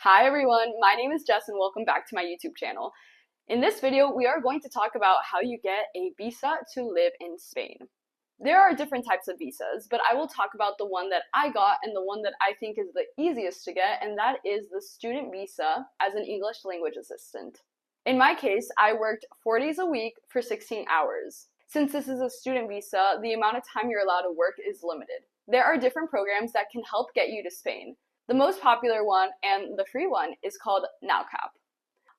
Hi everyone, my name is Jess and welcome back to my YouTube channel. In this video, we are going to talk about how you get a visa to live in Spain. There are different types of visas, but I will talk about the one that I got and the one that I think is the easiest to get, and that is the student visa as an English language assistant. In my case, I worked 4 days a week for 16 hours. Since this is a student visa, the amount of time you're allowed to work is limited. There are different programs that can help get you to Spain. The most popular one and the free one is called Nalcap.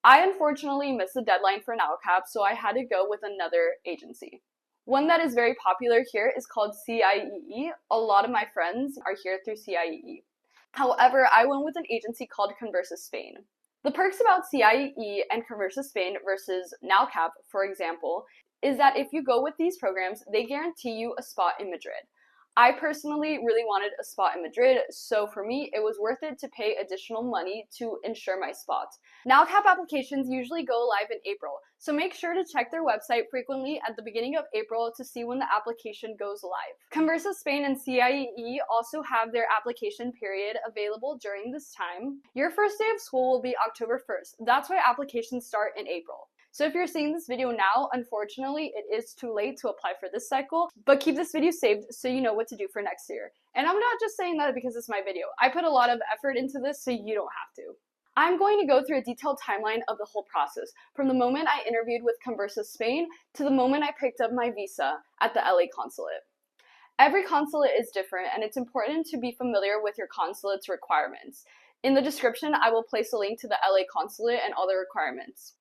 I unfortunately missed the deadline for Nalcap, so I had to go with another agency. One that is very popular here is called CIEE. A lot of my friends are here through CIEE. However, I went with an agency called Conversa Spain. The perks about CIEE and Conversa Spain versus Nalcap, for example, is that if you go with these programs, they guarantee you a spot in Madrid. I personally really wanted a spot in Madrid, so for me, it was worth it to pay additional money to ensure my spot. Nalcap applications usually go live in April, so make sure to check their website frequently at the beginning of April to see when the application goes live. Conversa Spain and CIEE also have their application period available during this time. Your first day of school will be October 1st. That's why applications start in April. So if you're seeing this video now, unfortunately, it is too late to apply for this cycle, but keep this video saved so you know what to do for next year. And I'm not just saying that because it's my video. I put a lot of effort into this, so you don't have to. I'm going to go through a detailed timeline of the whole process, from the moment I interviewed with Conversa Spain to the moment I picked up my visa at the LA Consulate. Every consulate is different, and it's important to be familiar with your consulate's requirements. In the description, I will place a link to the LA Consulate and all the requirements.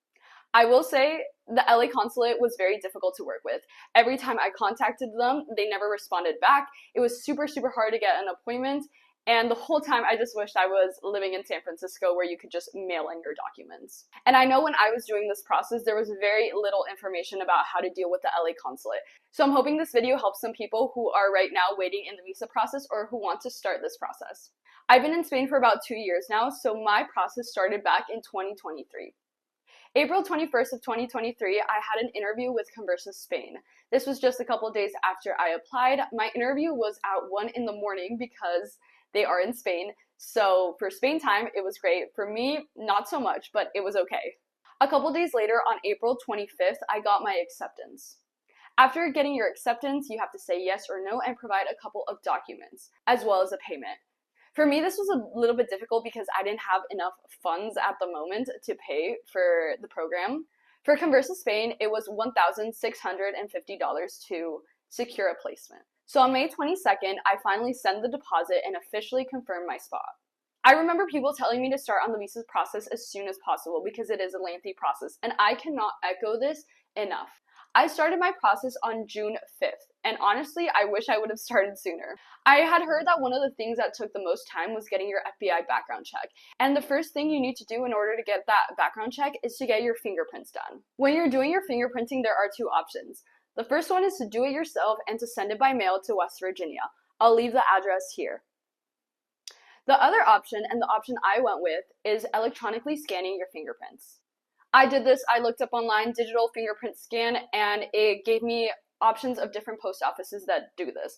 I will say the LA Consulate was very difficult to work with. Every time I contacted them, they never responded back. It was super hard to get an appointment, and the whole time I just wished I was living in San Francisco where you could just mail in your documents. And I know when I was doing this process, there was very little information about how to deal with the LA Consulate. So I'm hoping this video helps some people who are right now waiting in the visa process or who want to start this process. I've been in Spain for about 2 years now, so my process started back in 2023. April 21st of 2023, I had an interview with Conversa Spain. This was just a couple days after I applied. My interview was at 1 in the morning because they are in Spain. So for Spain time, it was great. For me, not so much, but it was okay. A couple days later, on April 25th, I got my acceptance. After getting your acceptance, you have to say yes or no and provide a couple of documents, as well as a payment. For me, this was a little bit difficult because I didn't have enough funds at the moment to pay for the program. For Conversa Spain, it was $1,650 to secure a placement. So on May 22nd, I finally sent the deposit and officially confirmed my spot. I remember people telling me to start on the visa process as soon as possible because it is a lengthy process, and I cannot echo this enough. I started my process on June 5th, and honestly, I wish I would have started sooner. I had heard that one of the things that took the most time was getting your FBI background check, and the first thing you need to do in order to get that background check is to get your fingerprints done. When you're doing your fingerprinting, there are two options. The first one is to do it yourself and to send it by mail to West Virginia. I'll leave the address here. The other option, and the option I went with, is electronically scanning your fingerprints. I did this, I looked up online, digital fingerprint scan, and it gave me options of different post offices that do this.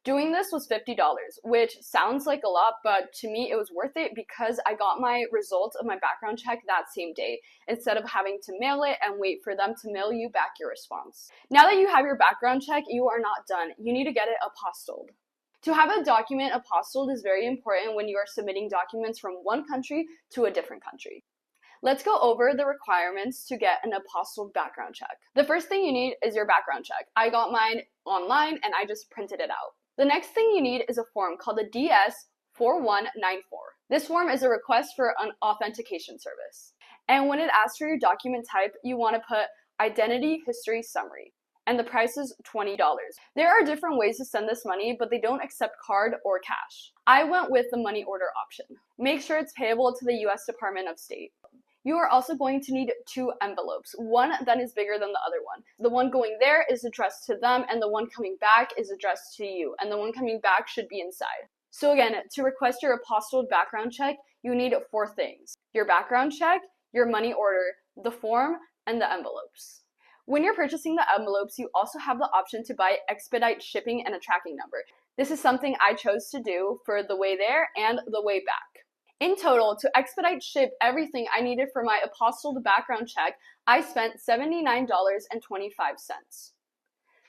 Doing this was $50, which sounds like a lot, but to me it was worth it because I got my results of my background check that same day, instead of having to mail it and wait for them to mail you back your response. Now that you have your background check, you are not done. You need to get it apostilled. To have a document apostilled is very important when you are submitting documents from one country to a different country. Let's go over the requirements to get an apostilled background check. The first thing you need is your background check. I got mine online and I just printed it out. The next thing you need is a form called a DS-4194. This form is a request for an authentication service. And when it asks for your document type, you want to put Identity History Summary. And the price is $20. There are different ways to send this money, but they don't accept card or cash. I went with the money order option. Make sure it's payable to the US Department of State. You are also going to need 2 envelopes, one that is bigger than the other one. The one going there is addressed to them, and the one coming back is addressed to you, and the one coming back should be inside. So again, to request your apostilled background check, you need 4 things: your background check, your money order, the form, and the envelopes. When you're purchasing the envelopes, you also have the option to buy expedite shipping and a tracking number. This is something I chose to do for the way there and the way back. In total, to expedite ship everything I needed for my apostille background check, I spent $79.25.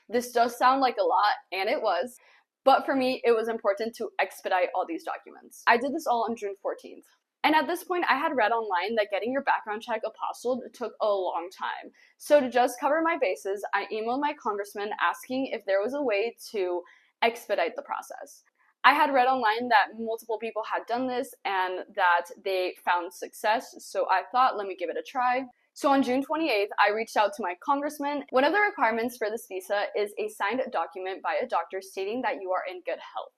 This does sound like a lot, and it was, but for me, it was important to expedite all these documents. I did this all on June 14th. And at this point, I had read online that getting your background check apostilled took a long time. So to just cover my bases, I emailed my congressman asking if there was a way to expedite the process. I had read online that multiple people had done this and that they found success, so I thought, let me give it a try. So on June 28th, I reached out to my congressman. One of the requirements for this visa is a signed document by a doctor stating that you are in good health.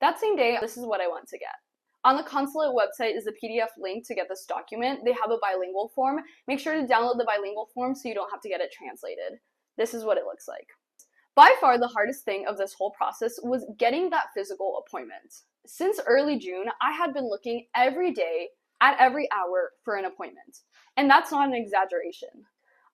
That same day, this is what I went to get. On the consulate website is a PDF link to get this document. They have a bilingual form. Make sure to download the bilingual form so you don't have to get it translated. This is what it looks like. By far, the hardest thing of this whole process was getting that physical appointment. Since early June, I had been looking every day at every hour for an appointment. And that's not an exaggeration.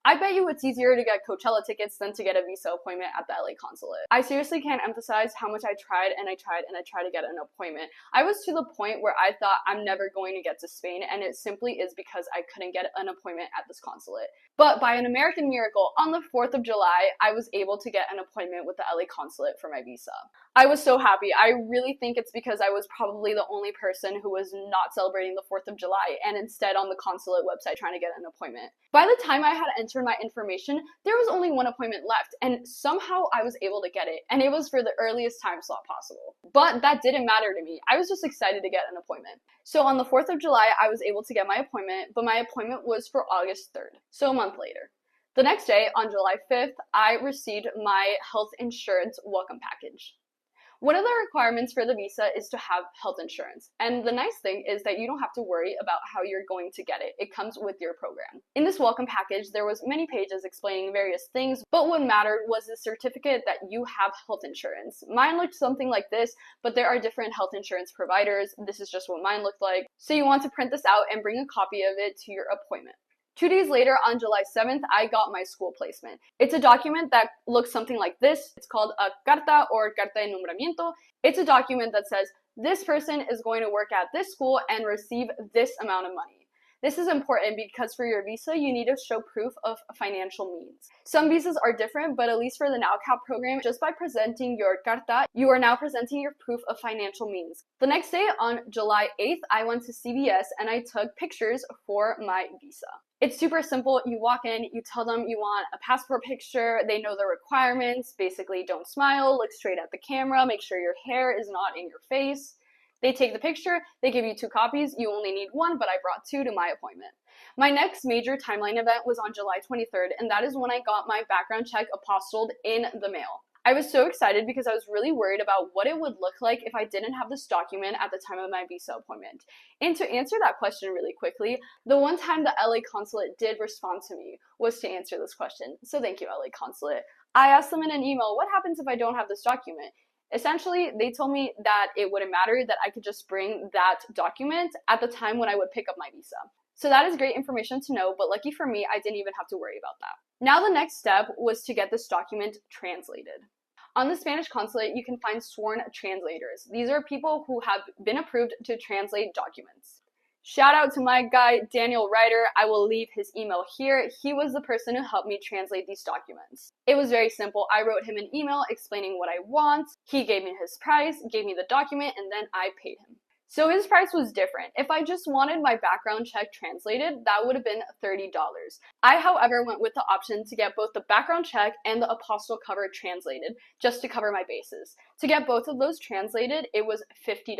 I bet you it's easier to get Coachella tickets than to get a visa appointment at the LA consulate. I seriously can't emphasize how much I tried to get an appointment. I was to the point where I thought I'm never going to get to Spain, and it simply is because I couldn't get an appointment at this consulate. But by an American miracle, on the 4th of July, I was able to get an appointment with the LA consulate for my visa. I was so happy. I really think it's because I was probably the only person who was not celebrating the 4th of July and instead on the consulate website trying to get an appointment. By the time I had entered my information, there was only one appointment left, and somehow I was able to get it, and it was for the earliest time slot possible. But that didn't matter to me. I was just excited to get an appointment. So on the 4th of July, I was able to get my appointment, but my appointment was for August 3rd, so a month later. The next day, on July 5th, I received my health insurance welcome package. One of the requirements for the visa is to have health insurance, and the nice thing is that you don't have to worry about how you're going to get it. It comes with your program. In this welcome package, there was many pages explaining various things, but what mattered was the certificate that you have health insurance. Mine looked something like this, but there are different health insurance providers. This is just what mine looked like. So you want to print this out and bring a copy of it to your appointment. 2 days later, on July 7th, I got my school placement. It's a document that looks something like this. It's called a carta or carta de nombramiento. It's a document that says this person is going to work at this school and receive this amount of money. This is important because for your visa, you need to show proof of financial means. Some visas are different, but at least for the Nalcap program, just by presenting your carta, you are now presenting your proof of financial means. The next day, on July 8th, I went to CVS and I took pictures for my visa. It's super simple. You walk in, you tell them you want a passport picture, they know the requirements, basically don't smile, look straight at the camera, make sure your hair is not in your face. They take the picture, they give you 2 copies, you only need 1, but I brought 2 to my appointment. My next major timeline event was on July 23rd, and that is when I got my background check apostilled in the mail. I was so excited because I was really worried about what it would look like if I didn't have this document at the time of my visa appointment. And to answer that question really quickly, the one time the LA consulate did respond to me was to answer this question. So thank you, LA consulate. I asked them in an email, what happens if I don't have this document? Essentially, they told me that it wouldn't matter, that I could just bring that document at the time when I would pick up my visa. So that is great information to know, but lucky for me, I didn't even have to worry about that. Now the next step was to get this document translated. On the Spanish consulate, you can find sworn translators. These are people who have been approved to translate documents. Shout out to my guy, Daniel Ryder. I will leave his email here. He was the person who helped me translate these documents. It was very simple. I wrote him an email explaining what I want. He gave me his price, gave me the document, and then I paid him. So his price was different. If I just wanted my background check translated, that would have been $30. I, however, went with the option to get both the background check and the apostille cover translated, just to cover my bases. To get both of those translated, it was $50.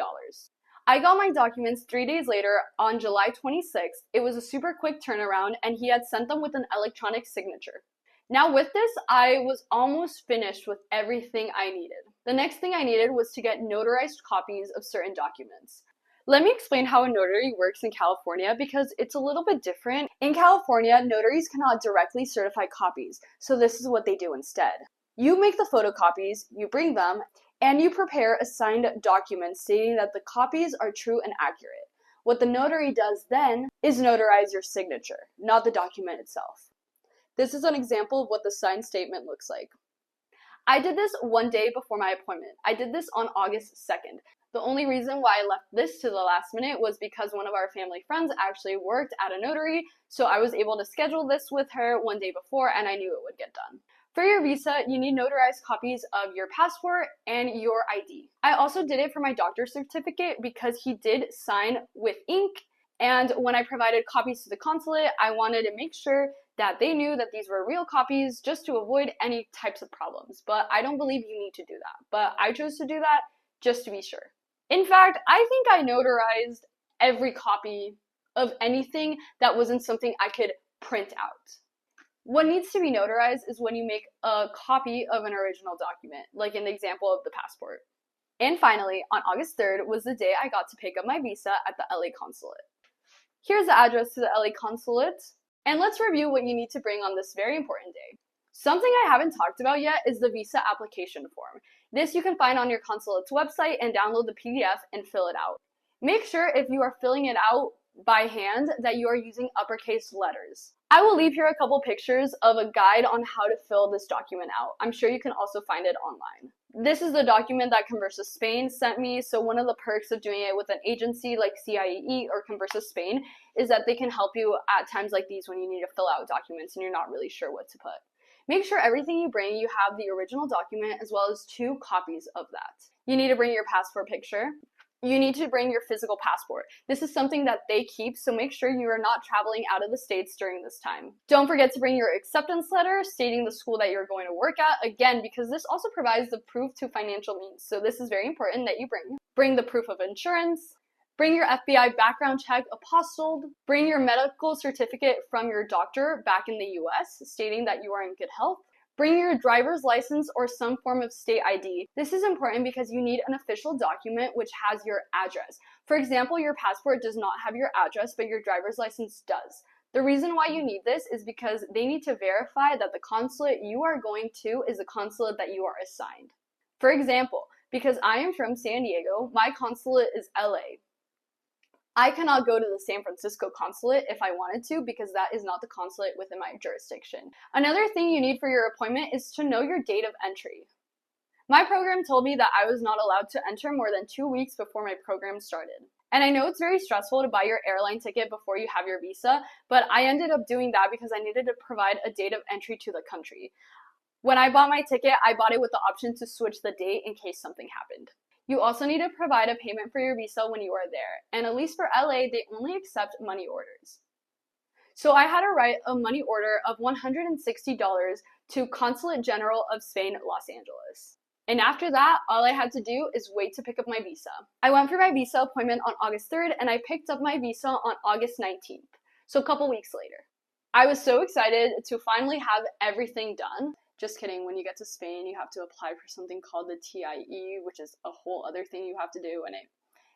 I got my documents 3 days later on July 26th. It was a super quick turnaround, and he had sent them with an electronic signature. Now with this, I was almost finished with everything I needed. The next thing I needed was to get notarized copies of certain documents. Let me explain how a notary works in California because it's a little bit different. In California, notaries cannot directly certify copies, so this is what they do instead. You make the photocopies, you bring them, and you prepare a signed document stating that the copies are true and accurate. What the notary does then is notarize your signature, not the document itself. This is an example of what the signed statement looks like. I did this one day before my appointment. I did this on August 2nd. The only reason why I left this to the last minute was because one of our family friends actually worked at a notary, so I was able to schedule this with her one day before and I knew it would get done. For your visa, you need notarized copies of your passport and your ID. I also did it for my doctor's certificate because he did sign with ink, and when I provided copies to the consulate, I wanted to make sure that they knew that these were real copies just to avoid any types of problems. But I don't believe you need to do that. But I chose to do that just to be sure. In fact, I think I notarized every copy of anything that wasn't something I could print out. What needs to be notarized is when you make a copy of an original document, like in the example of the passport. And finally, on August 3rd was the day I got to pick up my visa at the LA Consulate. Here's the address to the LA Consulate, and let's review what you need to bring on this very important day. Something I haven't talked about yet is the visa application form. This you can find on your consulate's website and download the PDF and fill it out. Make sure if you are filling it out by hand that you are using uppercase letters. I will leave here a couple pictures of a guide on how to fill this document out. I'm sure you can also find it online. This is the document that Conversa Spain sent me, so one of the perks of doing it with an agency like CIEE or Conversa Spain is that they can help you at times like these when you need to fill out documents and you're not really sure what to put. Make sure everything you bring, you have the original document as well as 2 copies of that. You need to bring your passport picture. You need to bring your physical passport. This is something that they keep, so make sure you are not traveling out of the States during this time. Don't forget to bring your acceptance letter stating the school that you're going to work at, again, because this also provides the proof to financial means. So this is very important that you bring. Bring the proof of insurance. Bring your FBI background check apostilled. Bring your medical certificate from your doctor back in the US stating that you are in good health. Bring your driver's license or some form of state ID. This is important because you need an official document which has your address. For example, your passport does not have your address, but your driver's license does. The reason why you need this is because they need to verify that the consulate you are going to is the consulate that you are assigned. For example, because I am from San Diego, my consulate is LA. I cannot go to the San Francisco consulate if I wanted to because that is not the consulate within my jurisdiction. Another thing you need for your appointment is to know your date of entry. My program told me that I was not allowed to enter more than 2 weeks before my program started. And I know it's very stressful to buy your airline ticket before you have your visa, but I ended up doing that because I needed to provide a date of entry to the country. When I bought my ticket, I bought it with the option to switch the date in case something happened. You also need to provide a payment for your visa when you are there, and at least for LA, they only accept money orders. So I had to write a money order of $160 to Consulate General of Spain, Los Angeles. And after that, all I had to do is wait to pick up my visa. I went for my visa appointment on August 3rd, and I picked up my visa on August 19th, so a couple weeks later. I was so excited to finally have everything done. Just kidding, when you get to Spain, you have to apply for something called the CIEE, which is a whole other thing you have to do, and it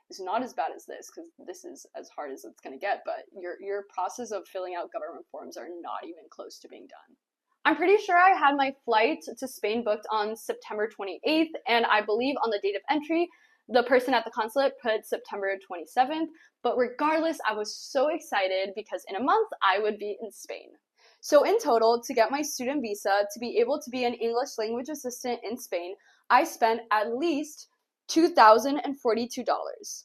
is not as bad as this, because this is as hard as it's going to get, but your process of filling out government forms are not even close to being done. I'm pretty sure I had my flight to Spain booked on September 28th, and I believe on the date of entry, the person at the consulate put September 27th, but regardless, I was so excited because in a month, I would be in Spain. So in total, to get my student visa to be able to be an English language assistant in Spain, I spent at least $2,042.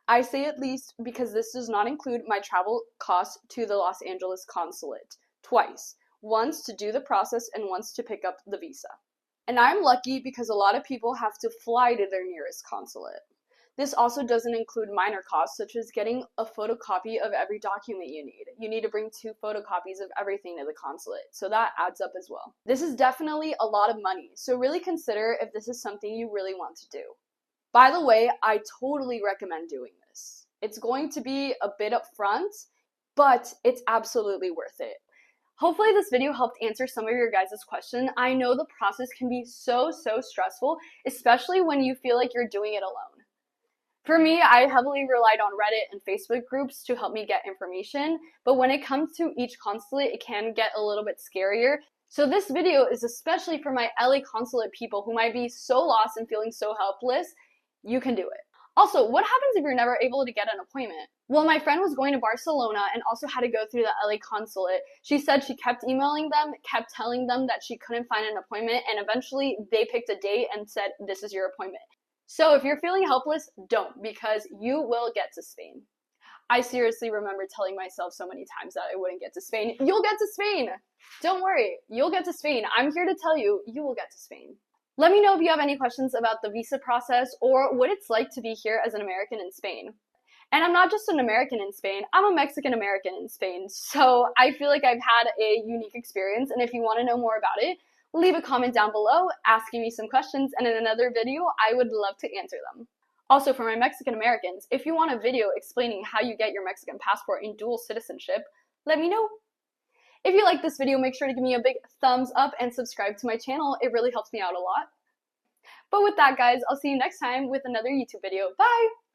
I say at least because this does not include my travel costs to the Los Angeles Consulate, twice, once to do the process and once to pick up the visa. And I'm lucky because a lot of people have to fly to their nearest consulate. This also doesn't include minor costs, such as getting a photocopy of every document you need. You need to bring 2 photocopies of everything to the consulate, so that adds up as well. This is definitely a lot of money, so really consider if this is something you really want to do. By the way, I totally recommend doing this. It's going to be a bit upfront, but it's absolutely worth it. Hopefully this video helped answer some of your guys' questions. I know the process can be so stressful, especially when you feel like you're doing it alone. For me, I heavily relied on Reddit and Facebook groups to help me get information, but when it comes to each consulate, it can get a little bit scarier. So this video is especially for my LA consulate people who might be so lost and feeling so helpless. You can do it. Also, what happens if you're never able to get an appointment? Well, my friend was going to Barcelona and also had to go through the LA consulate. She said she kept emailing them, kept telling them that she couldn't find an appointment, and eventually they picked a date and said, "This is your appointment." So if you're feeling helpless, don't, because you will get to Spain. I seriously remember telling myself so many times that I wouldn't get to Spain. You'll get to Spain! Don't worry, you'll get to Spain. I'm here to tell you, you will get to Spain. Let me know if you have any questions about the visa process or what it's like to be here as an American in Spain. And I'm not just an American in Spain, I'm a Mexican American in Spain, so I feel like I've had a unique experience, and if you want to know more about it, leave a comment down below asking me some questions, and in another video, I would love to answer them. Also, for my Mexican Americans, if you want a video explaining how you get your Mexican passport in dual citizenship, let me know. If you like this video, make sure to give me a big thumbs up and subscribe to my channel. It really helps me out a lot. But with that, guys, I'll see you next time with another YouTube video. Bye!